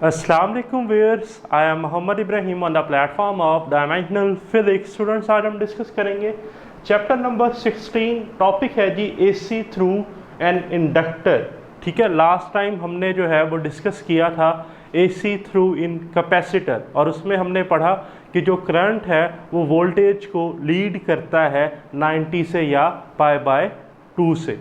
अस्सलाम वालेकुम viewers, I am Mohammad Ibrahim on the platform of dimensional physics. Students, आज हम डिस्कस करेंगे चैप्टर नंबर 16। टॉपिक है जी एसी थ्रू एन इंडक्टर। ठीक है, लास्ट टाइम हमने जो है वो डिस्कस किया था एसी थ्रू इन कैपेसिटर, और उसमें हमने पढ़ा कि जो करंट है वो वोल्टेज को लीड करता है 90 से या π/2 से।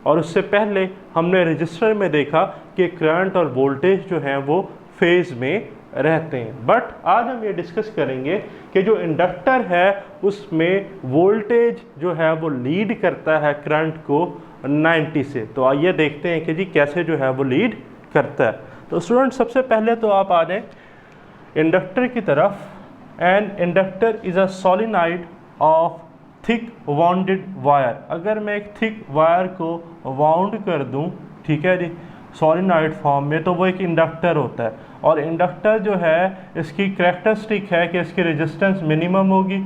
और उससे पहले हमने रजिस्टर में देखा कि करंट और वोल्टेज जो हैं वो फेज में रहते हैं। बट आज हम ये डिस्कस करेंगे कि जो इंडक्टर है उसमें वोल्टेज जो है वो लीड करता है करंट को 90 से। तो आइए देखते हैं कि जी कैसे जो है वो लीड करता है। तो स्टूडेंट, सबसे पहले तो आप आ जाएं इंडक्टर की तरफ। An inductor is a solenoid of thick bounded wire. अगर मैं एक थिक वायर को वाउंड कर दूं, ठीक है जी, सोलेनॉइड फॉर्म में, तो वो एक इंडक्टर होता है। और इंडक्टर जो है इसकी करैक्टरिस्टिक है कि इसकी रेजिस्टेंस मिनिमम होगी।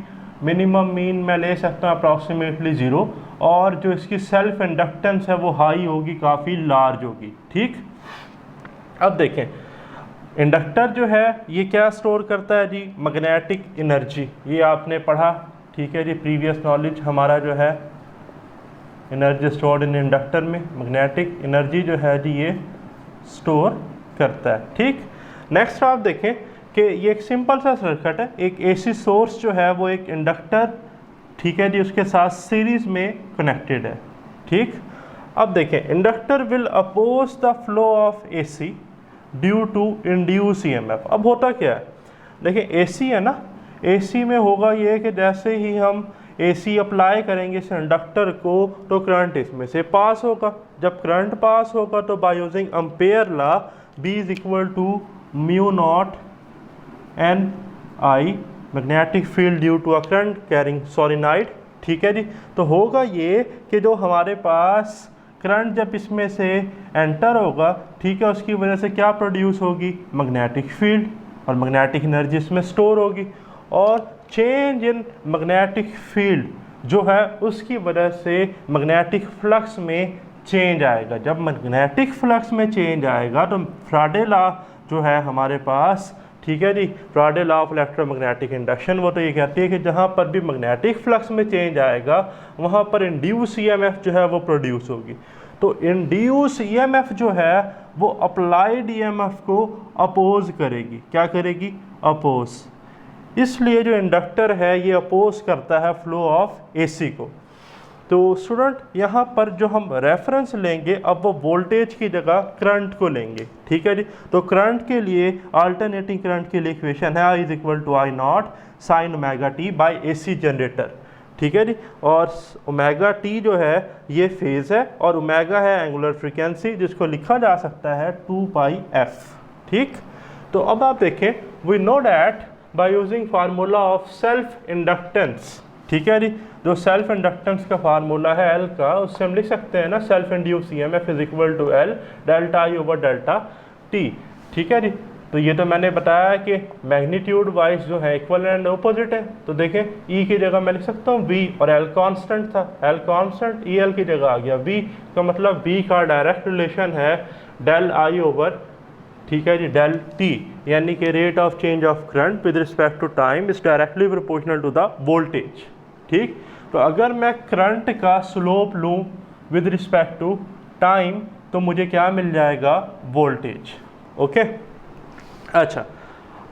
मिनिमम मीन मैं ले सकता हूँ अप्रॉक्सीमेटली 0, और जो इसकी सेल्फ इंडक्टेंस है वो हाई होगी, काफ़ी लार्ज होगी। ठीक, अब देखें इंडक्टर जो है ये क्या स्टोर करता है जी, मैग्नेटिक एनर्जी। ये आपने पढ़ा, ठीक है जी, प्रीवियस नॉलेज हमारा जो है एनर्जी स्टोर्ड इन इंडक्टर में मैग्नेटिक एनर्जी जो है जी ये स्टोर करता है। ठीक, नेक्स्ट आप देखें कि ये एक सिंपल सा सर्किट है। एक एसी सोर्स जो है वो एक इंडक्टर, ठीक है जी, उसके साथ सीरीज में कनेक्टेड है। ठीक, अब देखें inductor will oppose the flow of AC due to induce EMF. अब होता क्या है, देखिए एसी है ना, एसी में होगा ये कि जैसे ही हम एसी अप्लाई करेंगे इस इंडक्टर को तो करंट इसमें से पास होगा। जब करंट पास होगा तो by using ampere law B is equal to mu naught N I magnetic field due to a current carrying solenoid. ठीक है जी, तो होगा ये कि जो हमारे पास करंट जब इसमें से एंटर होगा, ठीक है, उसकी वजह से क्या प्रोड्यूस होगी, मैग्नेटिक फील्ड, और मैग्नेटिक एनर्जी इसमें स्टोर होगी। और चेंज इन मैग्नेटिक फील्ड जो है उसकी वजह से मैग्नेटिक फ्लक्स में चेंज आएगा। जब मैग्नेटिक फ्लक्स में चेंज आएगा तो फ्राडे लॉ जो है हमारे पास, ठीक है जी, Faraday law of electromagnetic induction, वो तो ये कहती है कि जहाँ पर भी मैग्नेटिक फ्लक्स में चेंज आएगा वहाँ पर इंड्यूस ईएमएफ जो है वो प्रोड्यूस होगी। तो इंड्यूस ईएमएफ जो है वो अप्लाइड ईएमएफ को अपोज करेगी। क्या करेगी, अपोज। इसलिए जो इंडक्टर है ये अपोज करता है फ्लो ऑफ एसी को। तो स्टूडेंट, यहाँ पर जो हम रेफरेंस लेंगे अब वो वोल्टेज की जगह करंट को लेंगे। ठीक है जी, तो करंट के लिए अल्टरनेटिंग करंट के लिए इक्वेशन है I is equal to I naught sine omega T by AC generator. ठीक है जी, और ओमेगा टी जो है ये फेज है और ओमेगा है एंगुलर फ्रीक्वेंसी, जिसको लिखा जा सकता है 2πf। ठीक, तो अब आप देखें we know that by using formula of self inductance. ठीक है जी, जो सेल्फ इंडक्टेंस का फार्मूला है L का, उससे हम लिख सकते हैं ना self induce EMF is equal to L delta I over delta T। ठीक है जी, तो ये तो मैंने बताया कि मैग्नीट्यूड वाइज जो है इक्वल एंड अपोजिट है। तो देखें E की जगह मैं लिख सकता हूँ V, और L कांस्टेंट था, L कांस्टेंट EL की जगह आ गया V का मतलब V का डायरेक्ट रिलेशन है डेल I ओवर, ठीक है जी, डेल T, यानी कि rate of change of current with respect to time is directly proportional to the voltage. ठीक, तो अगर मैं करंट का स्लोप लूँ विद रिस्पेक्ट टू टाइम तो मुझे क्या मिल जाएगा, वोल्टेज। ओके, अच्छा,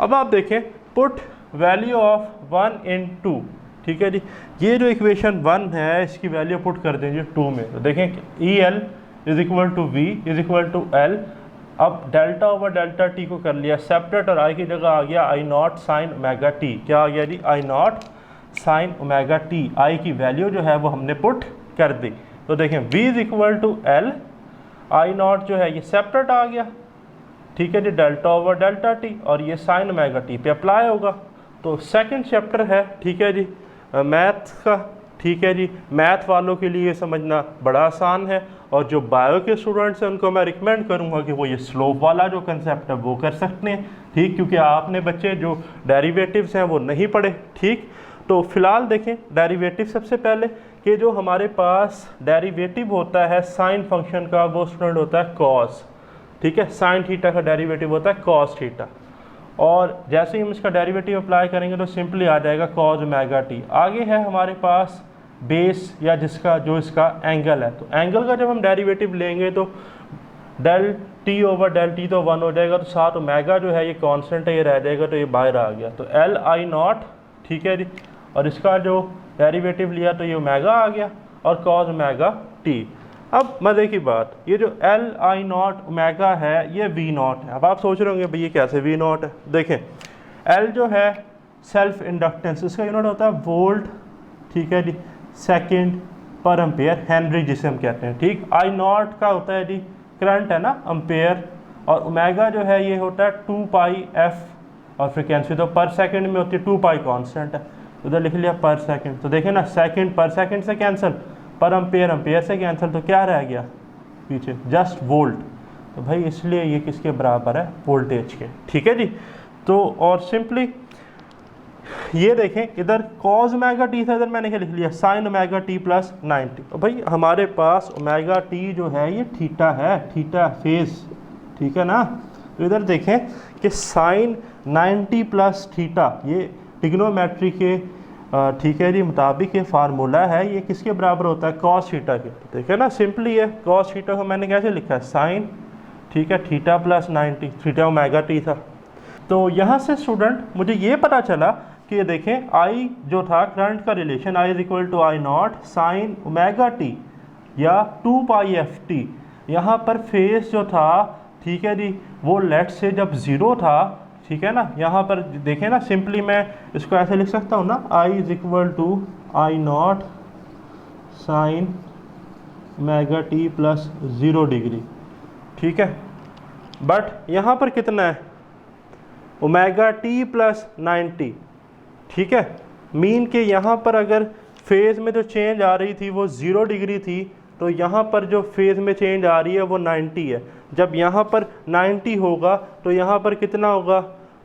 अब आप देखें पुट वैल्यू ऑफ 1 इन 2। ठीक है जी, ये जो इक्वेशन 1 है इसकी वैल्यू पुट कर दीजिए 2 में, तो देखें EL is equal to V is equal to L। अब डेल्टा ओवर डेल्टा टी को कर लिया सेपरेट, और आई की जगह आ गया आई नॉट साइन ओमेगा टी। क्या आ गया जी, आई नॉट साइन ओमेगा टी। आई की वैल्यू जो है वो हमने पुट कर दी। तो देखें V is equal to L, I naught जो है ये सेपरेट आ गया, ठीक है जी, डेल्टा ओवर डेल्टा टी, और ये साइन ओमेगा टी पे अप्लाई होगा। तो सेकंड चैप्टर है, ठीक है जी, मैथ का। ठीक है जी, मैथ वालों के लिए समझना बड़ा आसान है, और जो बायो के स्टूडेंट्स हैं उनको मैं रिकमेंड करूंगा कि वो ये स्लोप वाला जो कंसेप्ट है वो कर सकते हैं। ठीक, क्योंकि आपने बच्चे जो डेरिवेटिव्स हैं वो नहीं पढ़े। ठीक, तो फिलहाल देखें डेरिवेटिव सबसे पहले कि जो हमारे पास डेरिवेटिव होता है साइन फंक्शन का वो स्टूडेंट होता है कॉस। ठीक है। साइन थीटा का डेरिवेटिव होता है कॉस थीटा, और जैसे ही हम इसका डेरिवेटिव अप्लाई करेंगे तो सिंपली आ जाएगा कॉस ओमेगा टी। आगे है हमारे पास बेस या जिसका जो इसका एंगल है, तो एंगल का जब हम डेरिवेटिव लेंगे तो del T over del T तो 1 हो जाएगा, तो साथ ओमेगा जो है ये कांस्टेंट है, ये रह जाएगा, तो ये बाहर आ गया, तो एल आई नॉट, ठीक है जी। और इसका जो डेरिवेटिव लिया तो ये ओमेगा आ गया और कॉस ओमेगा टी। अब मज़े की बात, ये जो एल आई नॉट ओमेगा है ये वी नॉट है। अब आप सोच रहे होंगे भाई ये कैसे वी नॉट है। देखें, एल जो है सेल्फ इंडक्टेंस, इसका यूनिट होता है वोल्ट, ठीक है जी, सेकंड पर एम्पेयर, हेनरी जिसे हम कहते हैं, ठीक। आई नॉट का होता है जी करंट है ना, एम्पेयर, और ओमेगा जो है ये होता है 2 पाई एफ, और फ्रिक्वेंसी तो पर सेकंड में होती है, 2 पाई कांस्टेंट है, उधर लिख लिया पर सेकंड। तो देखें ना, सेकंड पर सेकंड से कैंसिल, पर एम्पेयर एम्पेयर से कैंसिल, तो क्या रह गया पीछे, जस्ट वोल्ट। तो भाई इसलिए ये किसके बराबर है, वोल्टेज के, ठीक है जी। तो और सिंपली ये देखें, इधर कॉस ओमेगा टी था, इधर मैंने क्या लिख लिया, साइन ओमेगा टी प्लस 90। तो भाई हमारे पास ओमेगा टी जो है ये थीटा है, थीटा फेज, ठीक है ना। तो इधर देखें कि साइन 90 प्लस थीटा, ये ट्रिग्नोमेट्री के ठीक है जी मुताबिक ये फार्मूला है, ये किसके बराबर होता है, कॉस थीटा के। देखें ना, सिंपली है, कॉस थीटा को मैंने कैसे लिखा है, साइन, ठीक है, theta plus 90, theta omega T था। तो यहाँ से स्टूडेंट मुझे ये पता चला कि देखें आई जो था करंट का रिलेशन, I is equal to I naught sine omega T या 2 पाई एफ टी। यहाँ पर फेस जो था, ठीक है जी, वो लेट से जब ज़ीरो था, ठीक है ना, यहाँ पर देखें ना, सिंपली मैं इसको ऐसे लिख सकता हूँ ना, I is equal to I naught sine omega T plus 0 degree, ठीक है। बट यहाँ पर कितना है, ओमेगा टी प्लस 90, ठीक है। मीन के यहाँ पर अगर फेज़ में जो चेंज आ रही थी वो 0 डिग्री थी, तो यहाँ पर जो फेज़ में चेंज आ रही है वो 90 है। जब यहाँ पर 90 होगा तो यहाँ पर कितना होगा,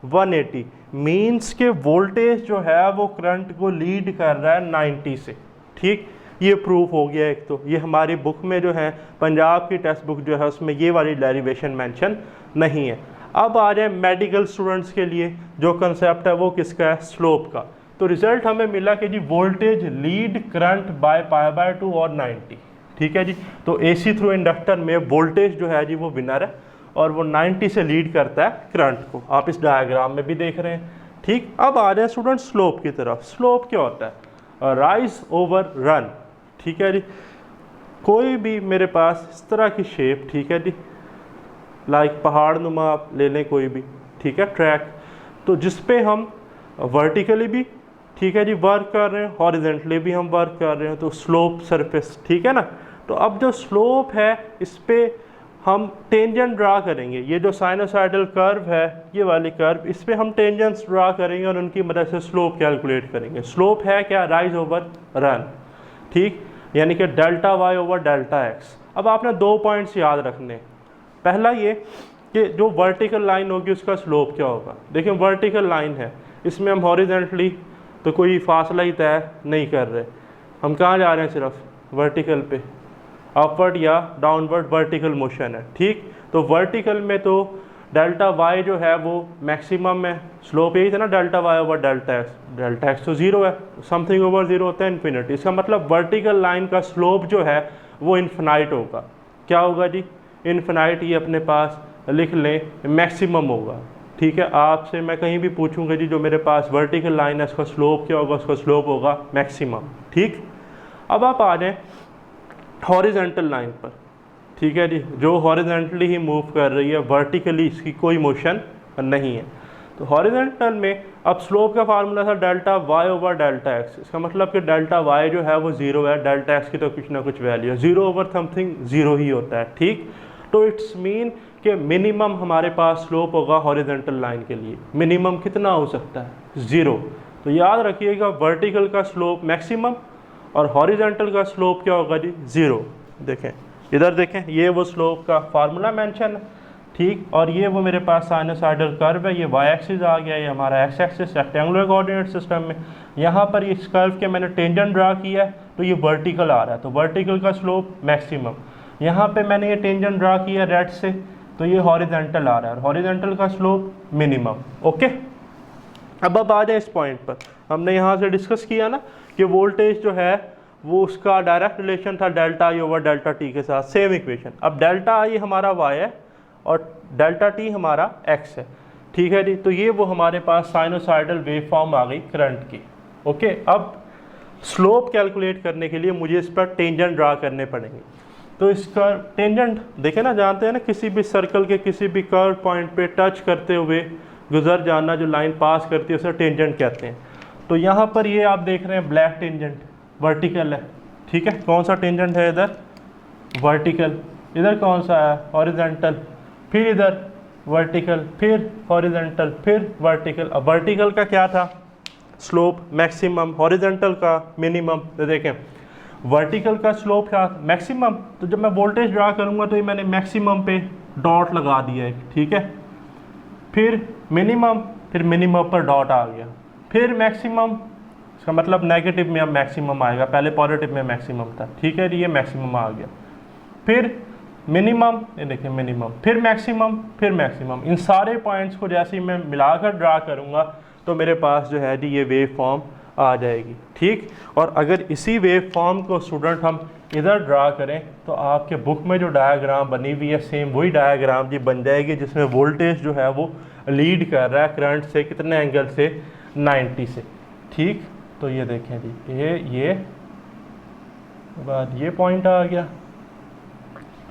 180। मीन्स के वोल्टेज जो है वो करंट को लीड कर रहा है 90 से, ठीक। ये प्रूफ हो गया एक। तो ये हमारी बुक में जो है, पंजाब की टेक्स्ट बुक जो है, उसमें ये वाली डेरिवेशन मेंशन नहीं है। अब आ जाए मेडिकल स्टूडेंट्स के लिए, जो कंसेप्ट है वो किसका है, स्लोप का। तो रिजल्ट हमें मिला कि जी voltage lead current by pi by 2 और 90, ठीक है जी। तो एसी थ्रू इंडक्टर में वोल्टेज जो है जी वो विनर है, और वो 90 से लीड करता है करंट को, आप इस डायग्राम में भी देख रहे हैं, ठीक। अब आ जाए स्टूडेंट स्लोप की तरफ। स्लोप क्या होता है, राइज ओवर रन, ठीक है जी। कोई भी मेरे पास इस तरह की शेप, ठीक है जी, लाइक पहाड़ नुमा आप ले लें कोई भी, ठीक है, ट्रैक, तो जिस पे हम वर्टिकली भी, ठीक है जी, वर्क कर रहे हैं, हॉरिजेंटली भी हम वर्क कर रहे हैं, तो स्लोप सरफेस, ठीक है ना। तो अब जो स्लोप है इस पे हम टेंजेंट ड्रा करेंगे, ये जो साइनोसाइडल कर्व है, ये वाली कर्व, इस पे हम टेंजेंट्स ड्रा करेंगे और उनकी मदद से स्लोप कैलकुलेट करेंगे। स्लोप है क्या, राइज ओवर रन, ठीक, यानी कि delta Y over delta X. अब आपने 2 पॉइंट्स याद रखने। पहला ये कि जो वर्टिकल लाइन होगी उसका स्लोप क्या होगा। देखिए वर्टिकल लाइन है, इसमें हम हॉरिजेंटली तो कोई फासला ही तय नहीं कर रहे, हम कहाँ जा रहे हैं, सिर्फ वर्टिकल पे, अपवर्ड या डाउनवर्ड वर्टिकल मोशन है, ठीक। तो वर्टिकल में तो डेल्टा वाई जो है वो मैक्सिमम है, स्लोप यही था ना, delta Y over delta X तो 0 है, समथिंग ओवर 0 होता है इन्फिनिटी। इसका मतलब वर्टिकल लाइन का स्लोप जो है वो इन्फिनाइट होगा। क्या होगा जी, इन्फिनाइट, ये अपने पास लिख लें, मैक्सिमम होगा, ठीक है। आपसे मैं कहीं भी पूछूंगा जी जो मेरे पास वर्टिकल लाइन है उसका स्लोप क्या होगा, उसका स्लोप होगा मैक्सिमम, ठीक। अब आप आ जाएँ हॉरिजेंटल लाइन पर, ठीक है जी, जो हॉरिजेंटली ही मूव कर रही है, वर्टिकली इसकी कोई मोशन नहीं है। तो हॉरिजेंटल में अब स्लोप का फार्मूला था delta Y over delta X. इसका मतलब कि डेल्टा वाई जो है वो 0 है, डेल्टा एक्स की तो कुछ ना कुछ वैल्यू है, 0 ओवर समथिंग 0 ही होता है, ठीक। तो इट्स मीन कि मिनिमम हमारे पास स्लोप होगा हॉरिजेंटल लाइन के लिए। मिनिमम कितना हो सकता है, 0। तो याद रखिएगा वर्टिकल का स्लोप मैक्सिमम और हॉरिजेंटल का स्लोप क्या होगा जी, 0। देखें इधर देखें, ये वो स्लोप का फार्मूला मेंशन है, ठीक। और ये वो मेरे पास साइनोसाइडल कर्व है, ये वाई एक्सिस आ गया, ये हमारा x axis rectangular coordinate system में। यहाँ पर इस कर्व के मैंने टेंजेंट ड्रा किया है तो ये वर्टिकल आ रहा है, तो वर्टिकल का स्लोप मैक्सिमम। यहाँ पे मैंने ये टेंजेंट ड्रा किया रेड से, तो ये हॉरिजेंटल आ रहा है और हॉरिजेंटल का स्लोप मिनिमम। ओके, अब आ जाए इस पॉइंट पर। हमने यहाँ से डिस्कस किया ना कि वोल्टेज जो है वो उसका डायरेक्ट रिलेशन था डेल्टा आई ओवर डेल्टा टी के साथ, सेम इक्वेशन। अब डेल्टा आई हमारा y है और डेल्टा टी हमारा x है, ठीक है जी। तो ये वो हमारे पास साइनोसाइडल वेव फॉर्म आ गई करंट की। ओके, अब स्लोप कैलकुलेट करने के लिए मुझे इस पर टेंजेंट ड्रा करने पड़ेंगे। तो इसका टेंजेंट देखें ना, जानते हैं ना, किसी भी सर्कल के किसी भी कर्व पॉइंट पे टच करते हुए गुजर जाना, जो लाइन पास करती है उसे टेंजेंट कहते हैं। तो यहाँ पर ये आप देख रहे हैं ब्लैक टेंजेंट वर्टिकल है, ठीक है। कौन सा टेंजेंट है इधर? वर्टिकल। इधर कौन सा है? हॉरिजेंटल। फिर इधर वर्टिकल, फिर हॉरिजेंटल, फिर वर्टिकल। अब वर्टिकल का क्या था? स्लोप मैक्सिमम, हॉरिजेंटल का मिनिमम। तो देखें वर्टिकल का स्लोप क्या? मैक्सिमम। तो जब मैं वोल्टेज ड्रा करूंगा तो ये मैंने मैक्सिमम पे डॉट लगा दिया है, ठीक है। फिर मिनिमम, फिर मिनिमम पर डॉट आ गया, फिर मैक्सिमम, इसका मतलब नेगेटिव में अब मैक्सिमम आएगा, पहले पॉजिटिव में मैक्सिमम था, ठीक है। ये मैक्सिमम आ गया, फिर मिनिमम, ये देखिए मिनिमम, फिर मैक्सिमम, फिर मैक्सिमम। इन सारे पॉइंट्स को जैसे ही मैं मिलाकर ड्रा करूंगा तो मेरे पास जो है जी ये वेव फॉर्म आ जाएगी, ठीक। और अगर इसी वेव फॉर्म को स्टूडेंट हम इधर ड्रा करें तो आपके बुक में जो डायग्राम बनी हुई है सेम वही डायग्राम जी बन जाएगी, जिसमें वोल्टेज जो है वो लीड कर रहा है करंट से, कितने एंगल से? 90 से, ठीक। तो ये देखें जी ये बाद ये पॉइंट आ गया,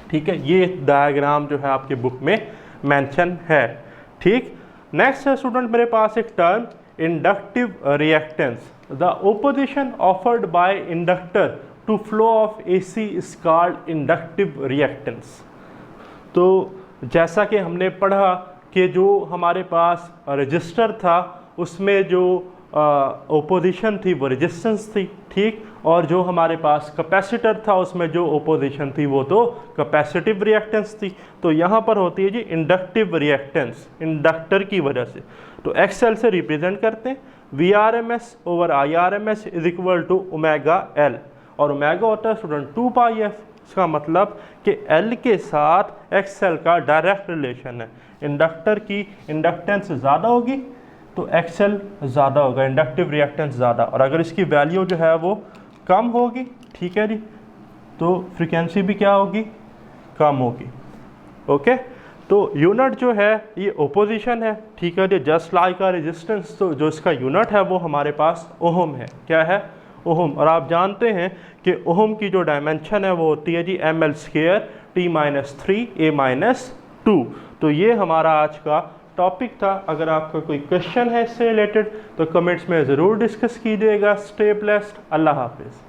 ठीक है। ये डायग्राम जो है आपके बुक में मेंशन है, ठीक। नेक्स्ट है स्टूडेंट मेरे पास एक term inductive reactance. The opposition offered by inductor to flow of AC is called inductive reactance. तो जैसा कि हमने पढ़ा कि जो हमारे पास रजिस्टर था उसमें जो ओपोजिशन थी वो रेजिस्टेंस थी, ठीक। और जो हमारे पास कैपेसिटर था उसमें जो ओपोजिशन थी वो तो कैपेसिटिव रिएक्टेंस थी। तो यहाँ पर होती है जी इंडक्टिव रिएक्टेंस, इंडक्टर की वजह से। तो XL से रिप्रेजेंट करते हैं, VRMS over IRMS is equal to omega L, और ओमेगा होता है स्टूडेंट 2πf। इसका मतलब कि L के साथ XL का डायरेक्ट रिलेशन है। इंडक्टर की इंडक्टेंस ज़्यादा होगी तो XL ज़्यादा होगा, इंडक्टिव रिएक्टेंस ज़्यादा, और अगर इसकी वैल्यू जो है वो कम होगी, ठीक है जी, तो फ्रीक्वेंसी भी क्या होगी? कम होगी। ओके, तो यूनिट जो है ये ओपोजिशन है, ठीक है जी, जस्ट लाइक आ रेजिस्टेंस। तो जो इसका यूनिट है वो हमारे पास ओहम है। क्या है? ओहम। और आप जानते हैं कि ओहम की जो डायमेंशन है वो होती है जी ml² T-3 A-2। तो ये हमारा आज का टॉपिक था। अगर आपका कोई क्वेश्चन है इससे रिलेटेड तो कमेंट्स में ज़रूर डिस्कस कीजिएगा। स्टे ब्लेस्ड, अल्लाह हाफिज़।